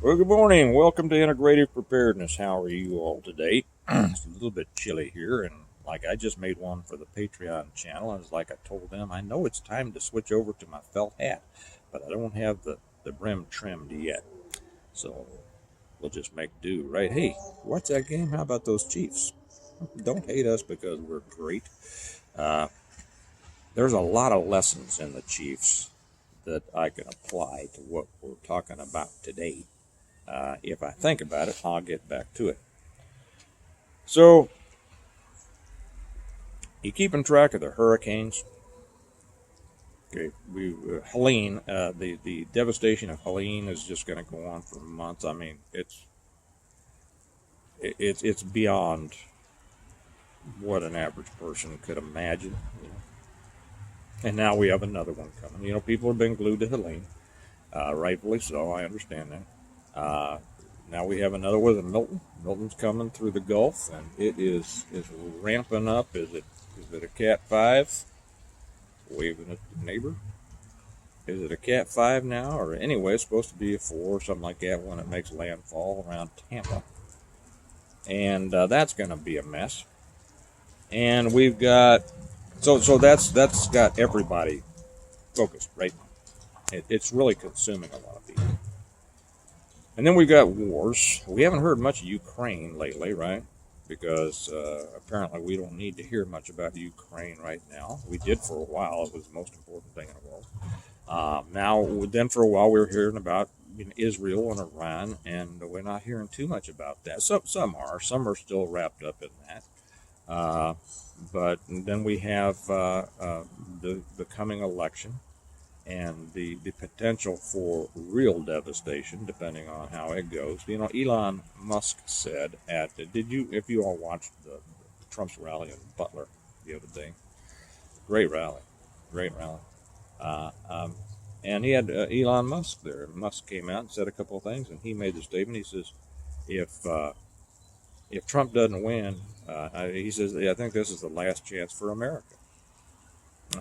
Well, good morning. Welcome to Integrative Preparedness. How are you all today? It's a little bit chilly here, and like I just made one for the Patreon channel. And it's like I told them, I know it's time to switch over to my felt hat, but I don't have the brim trimmed yet. So we'll just make do, right? Hey, what's that game? How about those Chiefs? Don't hate us because we're great. Uh, there's a lot of lessons in the Chiefs that I can apply to what we're talking about today. If I think about it, I'll get back to it. So, you keeping track of the hurricanes? Okay, Helene, the devastation of Helene is just going to go on for months. I mean, it's beyond what an average person could imagine. You know? And now we have another one coming. You know, people have been glued to Helene, rightfully so. I understand that. Now we have another one, Milton. Milton's coming through the Gulf, and it is ramping up. Is it a Cat 5? Waving at the neighbor. Is it a Cat 5 now? Or anyway, it's supposed to be a 4 or something like that when it makes landfall around Tampa. And that's going to be a mess. And we've got, so that's got everybody focused, right? It's really consuming a lot of people. And then we've got wars. We haven't heard much of Ukraine lately, right? Because apparently we don't need to hear much about Ukraine right now. We did for a while. It was the most important thing in the world. Then for a while we were hearing about Israel and Iran, and we're not hearing too much about that. Some are still wrapped up in that. But then we have the coming election and the potential for real devastation, depending on how it goes. You know, Elon Musk said if you all watched the Trump's rally in Butler the other day, great rally, great rally. Uh, um, and he had Elon Musk there. Musk came out and said a couple of things, and he made the statement. He says, if if Trump doesn't win, he says, I think this is the last chance for America.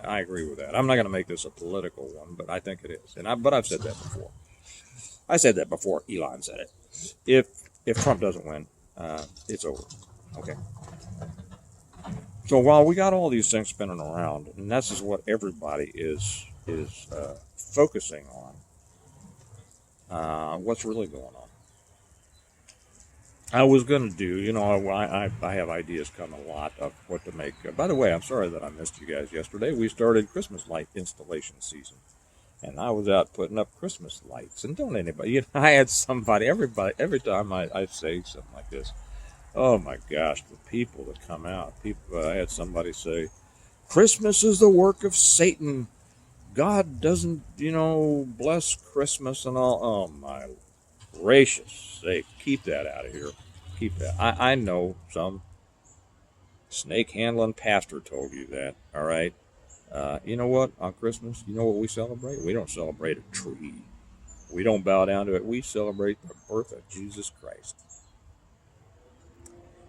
I agree with that. I'm not going to make this a political one, but I think it is. But I've said that before. I said that before Elon said it. If Trump doesn't win, it's over. Okay. So while we got all these things spinning around, and this is what everybody is focusing on, what's really going on? I was going to do, I have ideas coming a lot of what to make. By the way, I'm sorry that I missed you guys yesterday. We started Christmas light installation season, and I was out putting up Christmas lights. And don't anybody, I had every time I say something like this, oh my gosh, the people that come out. I had somebody say, Christmas is the work of Satan. God doesn't, bless Christmas and all. Oh my gracious sake, keep that out of here. Keep that. I know some snake handling pastor told you that. All right. You know what? On Christmas, you know what we celebrate? We don't celebrate a tree. We don't bow down to it. We celebrate the birth of Jesus Christ.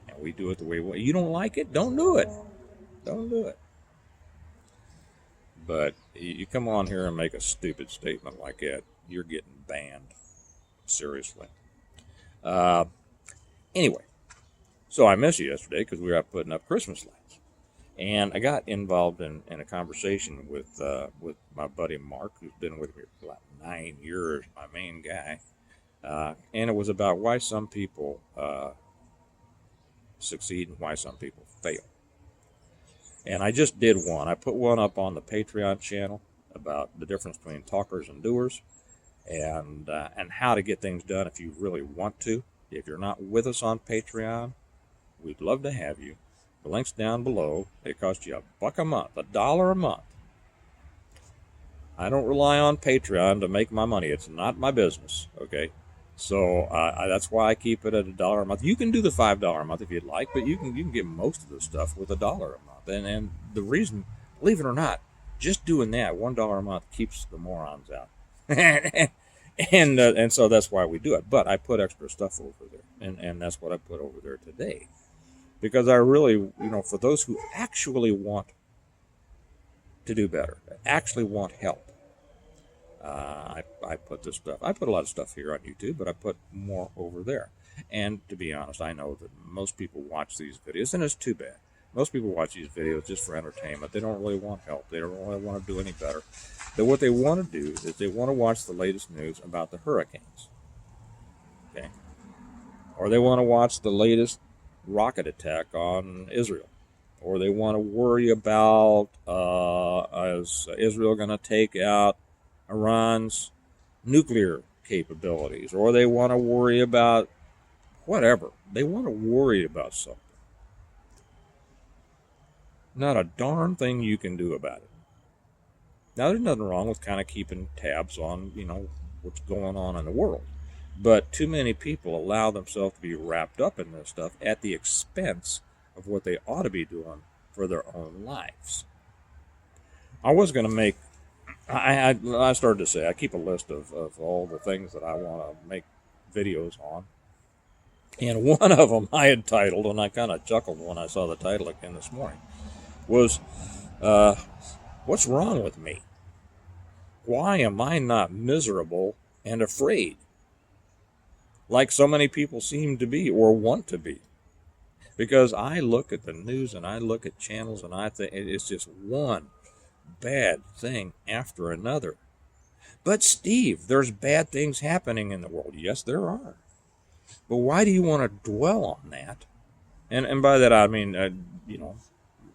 And we do it the way we want. You don't like it? Don't do it. Don't do it. But you come on here and make a stupid statement like that, you're getting banned. Seriously. Uh, anyway, so I missed you yesterday because we were out putting up Christmas lights. And I got involved in a conversation with my buddy Mark, who's been with me for about 9 years, my main guy. And it was about why some people succeed and why some people fail. And I just did one. I put one up on the Patreon channel about the difference between talkers and doers, and how to get things done if you really want to. If you're not with us on Patreon, we'd love to have you. The link's down below. It costs you $1 a month, $1 a month. I don't rely on Patreon to make my money. It's not my business, okay? So that's why I keep it at $1 a month. You can do the $5 a month if you'd like, but you can get most of the stuff with $1 a month. And the reason, believe it or not, just doing that $1 a month keeps the morons out. and so that's why we do it. But I put extra stuff over there, and that's what I put over there today, because I really, for those who actually want to do better, actually want help, I put this stuff. I put a lot of stuff here on YouTube, but I put more over there. And to be honest, I know that most people watch these videos, and it's too bad. Most people watch these videos just for entertainment. They don't really want help. They don't really want to do any better. But what they want to do is they want to watch the latest news about the hurricanes. Okay? Or they want to watch the latest rocket attack on Israel. Or they want to worry about is Israel going to take out Iran's nuclear capabilities, or they want to worry about whatever. They want to worry about something. Not a darn thing you can do about it. Now, there's nothing wrong with kind of keeping tabs on, what's going on in the world. But too many people allow themselves to be wrapped up in this stuff at the expense of what they ought to be doing for their own lives. I was going to make I started to say I keep a list of all the things that I want to make videos on. And one of them I had titled, and I kind of chuckled when I saw the title again this morning, was, What's Wrong with Me? Why am I not miserable and afraid? Like so many people seem to be or want to be. Because I look at the news and I look at channels and I think it's just one bad thing after another. But Steve, there's bad things happening in the world. Yes, there are. But why do you want to dwell on that? And by that I mean,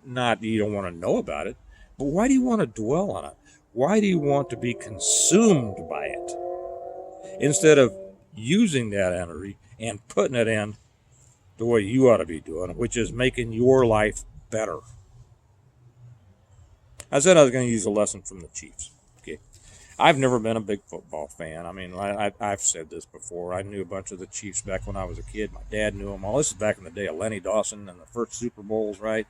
not you don't want to know about it, but why do you want to dwell on it? Why do you want to be consumed by it? Instead of using that energy and putting it in the way you ought to be doing, which is making your life better. I said I was going to use a lesson from the Chiefs. Okay, I've never been a big football fan. I mean, I've said this before. I knew a bunch of the Chiefs back when I was a kid. My dad knew them all. This is back in the day of Lenny Dawson and the first Super Bowls, right?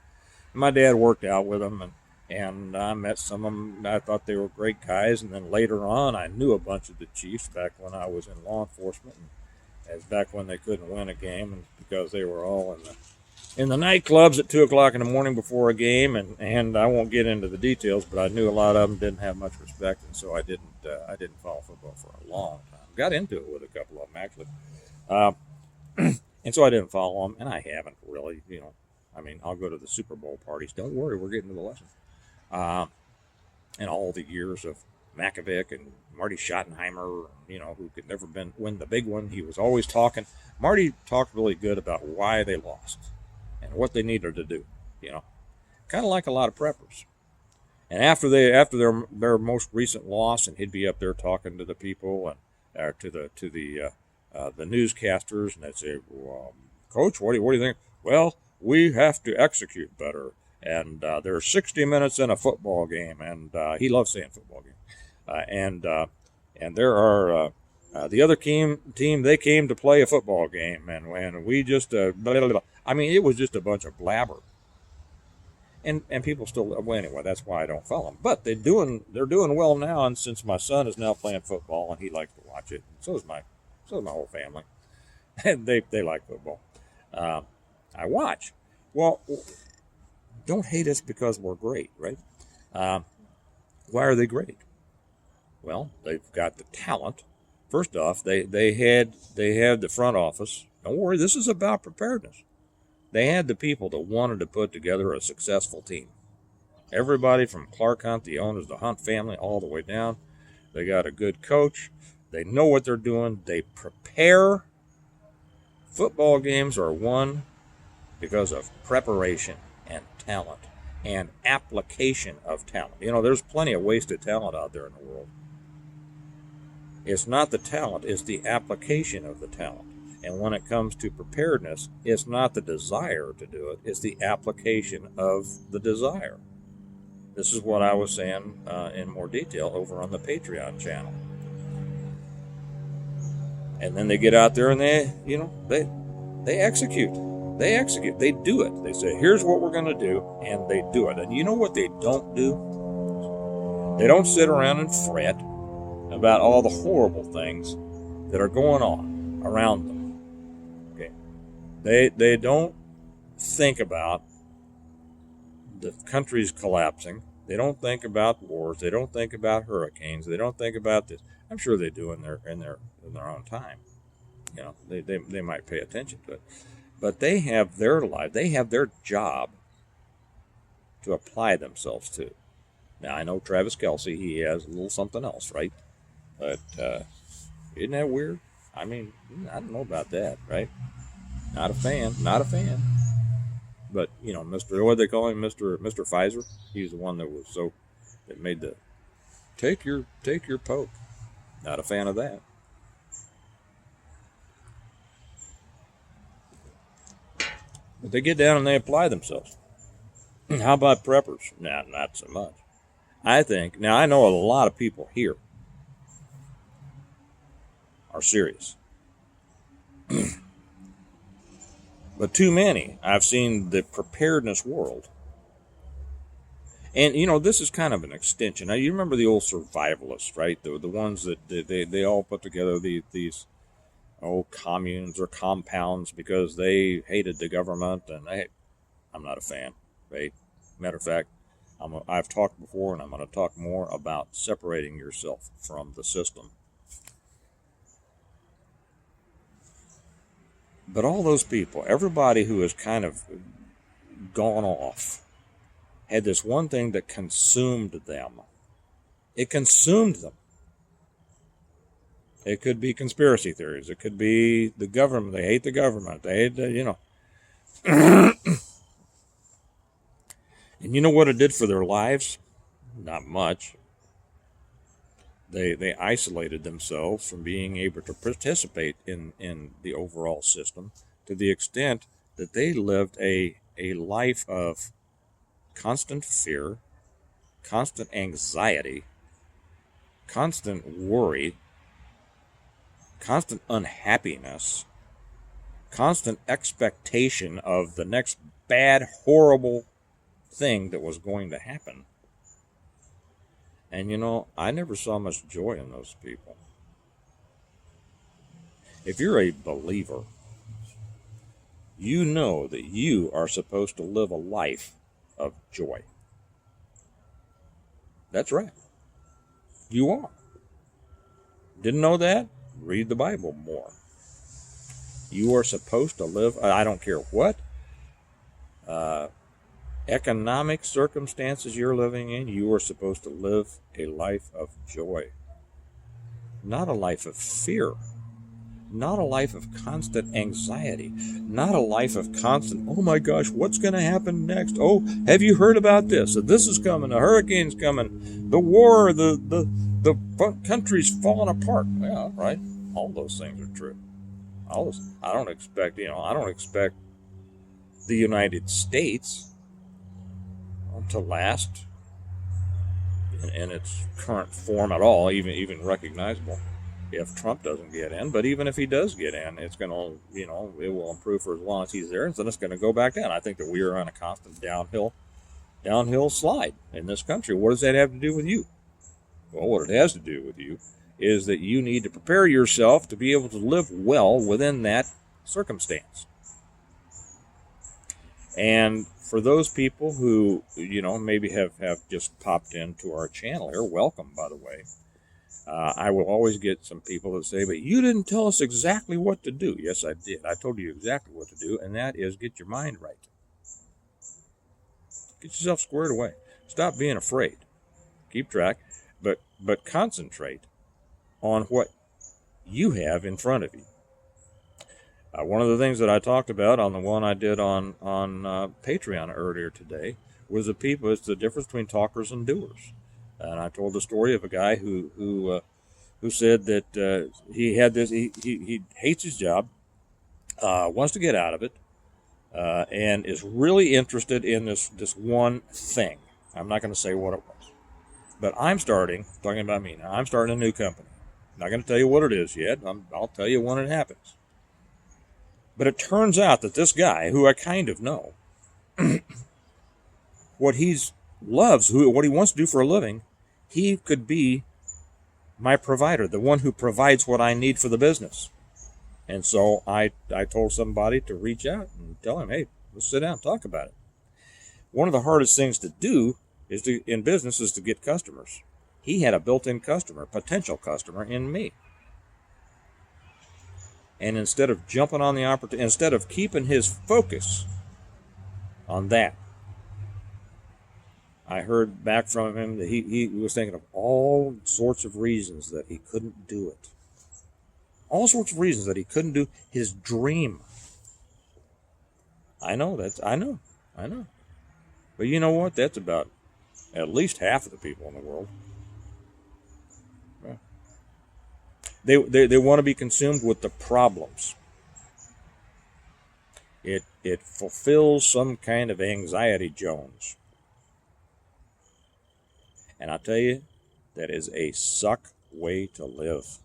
And my dad worked out with them, and I met some of them. I thought they were great guys. And then later on, I knew a bunch of the Chiefs back when I was in law enforcement. And as back when they couldn't win a game, and because they were all in the nightclubs at 2 o'clock in the morning before a game, and I won't get into the details, but I knew a lot of them didn't have much respect, and so I didn't follow football for a long time. Got into it with a couple of them actually, and so I didn't follow them, and I haven't really. I mean, I'll go to the Super Bowl parties. Don't worry, we're getting to the lesson. And all the years of Makovic and Marty Schottenheimer, who could never win the big one. He was always talking. Marty talked really good about why they lost and what they needed to do. Kind of like a lot of preppers. And after their most recent loss, and he'd be up there talking to the people and to the newscasters, and they'd say, well, "Coach, what do you think?" "Well, we have to execute better. And there's 60 minutes in a football game," and he loves saying football game. And there are the other team. They came to play a football game, and we just blah, blah, blah. I mean, it was just a bunch of blabber. And people still, well, anyway, that's why I don't follow them. But they're doing well now, and since my son is now playing football and he likes to watch it, and so is my whole family, and they like football. I watch. Well, don't hate us because we're great, right? Why are they great? Well, they've got the talent. First off, they had the front office. Don't worry, this is about preparedness. They had the people that wanted to put together a successful team. Everybody from Clark Hunt, the owners, the Hunt family, all the way down. They got a good coach. They know what they're doing. They prepare. Football games are won because of preparation and talent and application of talent. There's plenty of wasted talent out there in the world. It's not the talent, it's the application of the talent. And when it comes to preparedness, it's not the desire to do it, it's the application of the desire. This is what I was saying in more detail over on the Patreon channel. And then they get out there and they execute. They execute. They do it. They say, here's what we're going to do, and they do it. And you know what they don't do? They don't sit around and fret about all the horrible things that are going on around them. Okay. They don't think about the country's collapsing. They don't think about wars. They don't think about hurricanes. They don't think about this. I'm sure they do in their own time. They might pay attention to it, but they have their life. They have their job to apply themselves to. Now I know Travis Kelsey. He has a little something else, right? But isn't that weird? I mean, I don't know about that, right? Not a fan. Not a fan. But Mr. What they call him, Mr. Pfizer. He's the one that made the take your poke. Not a fan of that. But they get down and they apply themselves. How about preppers? Nah, not so much. I think now I know a lot of people here are serious. But too many. I've seen the preparedness world. And, this is kind of an extension. Now, you remember the old survivalists, right? The ones that they all put together these communes or compounds because they hated the government. And I'm not a fan, right? Matter of fact, I've talked before and I'm going to talk more about separating yourself from the system. But all those people, everybody who has kind of gone off, had this one thing that consumed them. It consumed them. It could be conspiracy theories. It could be the government. They hate the government. They hate And you know what it did for their lives? Not much. They isolated themselves from being able to participate in the overall system to the extent that they lived a life of constant fear, constant anxiety, constant worry, constant unhappiness, constant expectation of the next bad, horrible thing that was going to happen. And I never saw much joy in those people. If you're a believer, you know that you are supposed to live a life of joy. That's right. You are. Didn't know that? Read the Bible more. You are supposed to live, I don't care what economic circumstances you're living in, you are supposed to live a life of joy. Not a life of fear. Not a life of constant anxiety. Not a life of constant, oh my gosh, what's going to happen next? Oh, have you heard about this? This is coming. A hurricane's coming. The war, the country's falling apart. Yeah, right. All those things are true. I don't expect the United States to last in its current form at all, even recognizable, if Trump doesn't get in. But even if he does get in, it's going to, it will improve for as long as he's there, and then it's going to go back down. I think that we are on a constant downhill slide in this country. What does that have to do with you? Well, what it has to do with you is that you need to prepare yourself to be able to live well within that circumstance. And for those people who, maybe have just popped into our channel here, welcome, by the way. I will always get some people that say, but you didn't tell us exactly what to do. Yes, I did. I told you exactly what to do, and that is get your mind right. Get yourself squared away. Stop being afraid. Keep track, but concentrate on what you have in front of you. One of the things that I talked about on the one I did on Patreon earlier today was it's the difference between talkers and doers. And I told the story of a guy who said that he had this. He hates his job, wants to get out of it, and is really interested in this one thing. I'm not going to say what it was, but talking about me now. I'm starting a new company. I'm not going to tell you what it is yet. I'll tell you when it happens. But it turns out that this guy, who I kind of know, what he loves, what he wants to do for a living, he could be my provider, the one who provides what I need for the business. And so I told somebody to reach out and tell him, hey, let's sit down and talk about it. One of the hardest things to do in business is to get customers. He had a built-in customer, potential customer in me. And instead of jumping on the opportunity, instead of keeping his focus on that, I heard back from him that he was thinking of all sorts of reasons that he couldn't do it. All sorts of reasons that he couldn't do his dream. I know. But you know what? That's about at least half of the people in the world. They want to be consumed with the problems. It fulfills some kind of anxiety Jones. And I tell you, that is a suck way to live.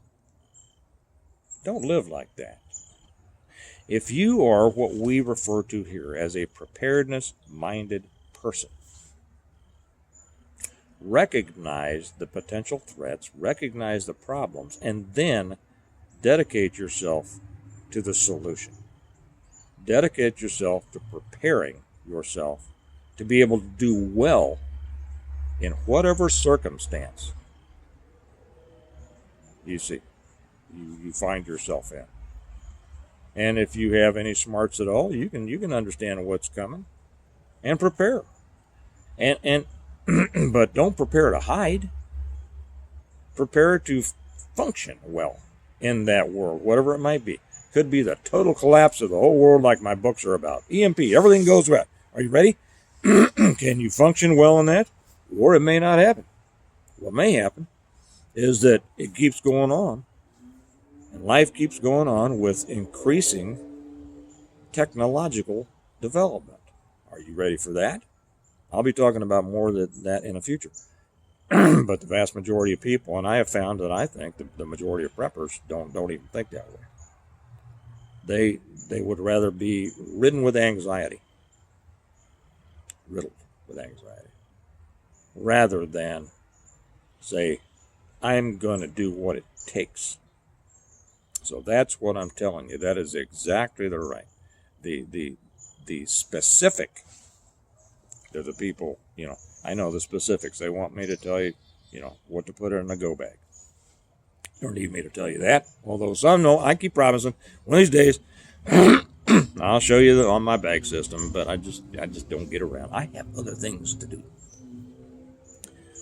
Don't live like that. If you are what we refer to here as a preparedness-minded person, recognize the potential threats, recognize the problems, and then dedicate yourself to the solution. Dedicate yourself to preparing yourself to be able to do well in whatever circumstance you find yourself in. And if you have any smarts at all, you can understand what's coming and prepare. And but don't prepare to hide. Prepare to function well in that world, whatever it might be. Could be the total collapse of the whole world, like my books are about. EMP, everything goes well. Are you ready? Can you function well in that? Or it may not happen. What may happen is that it keeps going on, and life keeps going on with increasing technological development. Are you ready for that? I'll be talking about more of that in the future. But the vast majority of people, and I have found that I think the majority of preppers don't even think that way. They would rather be riddled with anxiety, rather than say, I'm going to do what it takes. So that's what I'm telling you. That is exactly the right. The specific to the people, I know the specifics. They want me to tell you, what to put in the go bag. Don't need me to tell you that. Although some know, I keep promising, one of these days, I'll show you on my bag system, but I just don't get around. I have other things to do.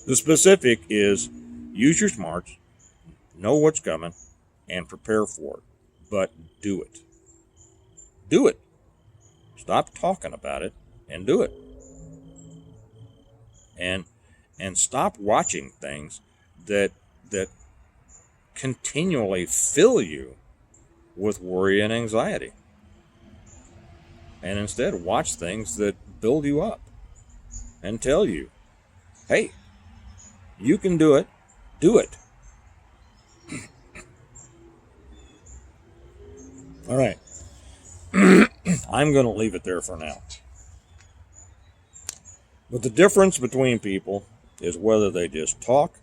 The specific is use your smarts, know what's coming, and prepare for it. But do it. Do it. Stop talking about it and do it. And stop watching things that continually fill you with worry and anxiety. And instead watch things that build you up and tell you, hey, you can do it. Do it. All right. I'm going to leave it there for now. But the difference between people is whether they just talk.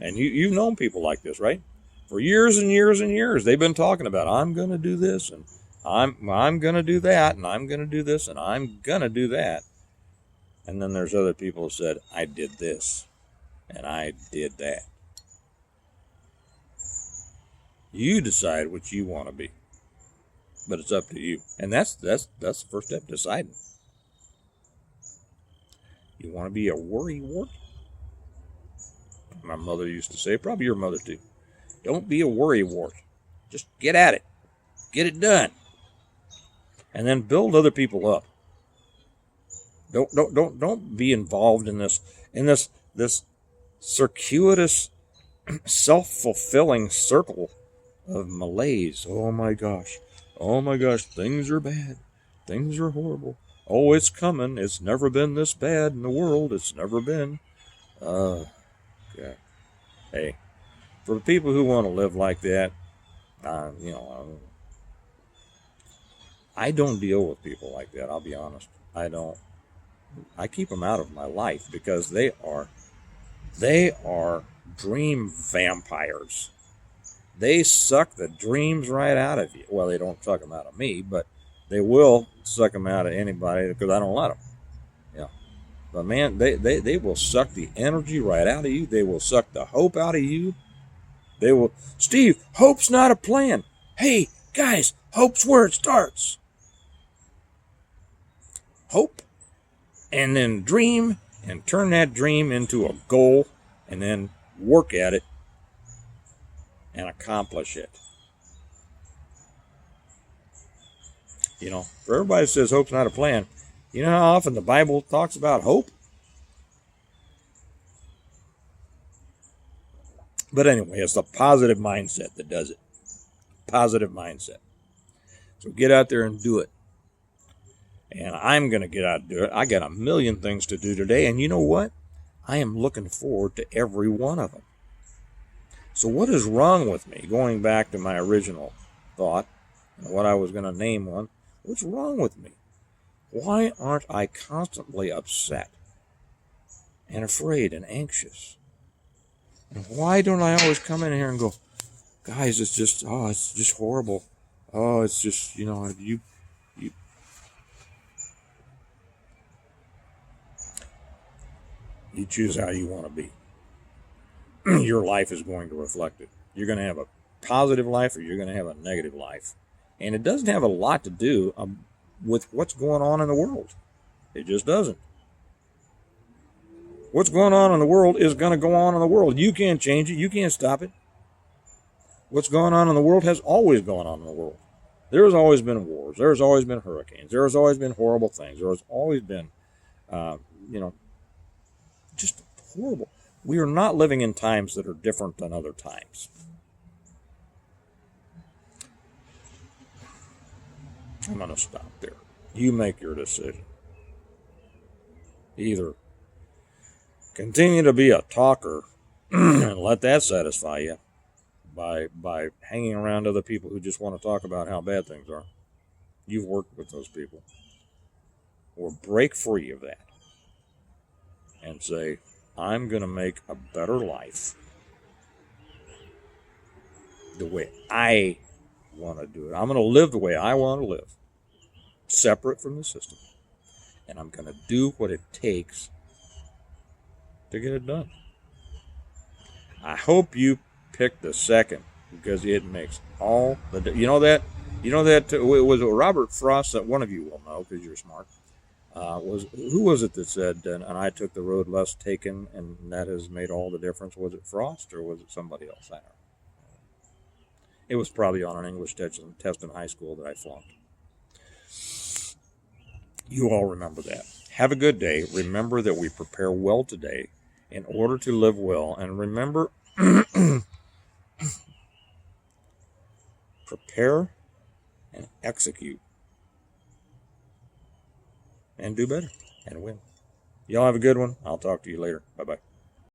And you've known people like this, right? For years and years and years, they've been talking about, I'm going to do this, and I'm going to do that, and I'm going to do this, and I'm going to do that. And then there's other people who said, I did this, and I did that. You decide what you want to be. But it's up to you. And that's the first step, deciding. You want to be a worrywart? My mother used to say, probably your mother too. Don't be a worrywart. Just get at it. Get it done. And then build other people up. Don't be involved in this circuitous, self-fulfilling circle of malaise. Oh my gosh, things are bad. Things are horrible. Oh, it's coming. It's never been this bad in the world. It's never been. Yeah. Hey, for the people who want to live like that, I don't deal with people like that. I'll be honest. I don't. I keep them out of my life because they are dream vampires. They suck the dreams right out of you. Well, they don't suck them out of me, but they will suck them out of anybody because I don't let them. Yeah. But man, they will suck the energy right out of you. They will suck the hope out of you. They will, Steve, hope's not a plan. Hey, guys, hope's where it starts. Hope, and then dream, and turn that dream into a goal, and then work at it and accomplish it. You know, for everybody that says hope's not a plan, you know how often the Bible talks about hope? But anyway, it's the positive mindset that does it. Positive mindset. So get out there and do it. And I'm going to get out and do it. I got a million things to do today. And you know what? I am looking forward to every one of them. So what is wrong with me? Going back to my original thought, and what I was going to name one. What's wrong with me? Why aren't I constantly upset and afraid and anxious? And why don't I always come in here and go, guys, it's just horrible. Oh, it's just, you choose how you want to be. Your life is going to reflect it. You're going to have a positive life or you're going to have a negative life. And it doesn't have a lot to do with what's going on in the world. It just doesn't. What's going on in the world is going to go on in the world. You can't change it. You can't stop it. What's going on in the world has always gone on in the world. There's always been wars. There's always been hurricanes. There's always been horrible things. There's always been, just horrible. We are not living in times that are different than other times. I'm going to stop there. You make your decision. Either continue to be a talker and let that satisfy you by hanging around other people who just want to talk about how bad things are. You've worked with those people. Or break free of that and say, I'm going to make a better life the way I want to do it. I'm going to live the way I want to live, separate from the system. And I'm going to do what it takes to get it done. I hope you pick the second, because it makes all the you know that it was Robert Frost, that one of you will know because you're smart. Who was it that said, and I took the road less taken, and that has made all the difference? Was it Frost or was it somebody else? I don't know. It was probably on an English test in high school that I flunked. You all remember that. Have a good day. Remember that we prepare well today in order to live well. And remember, prepare and execute. And do better and win. Y'all have a good one. I'll talk to you later. Bye-bye.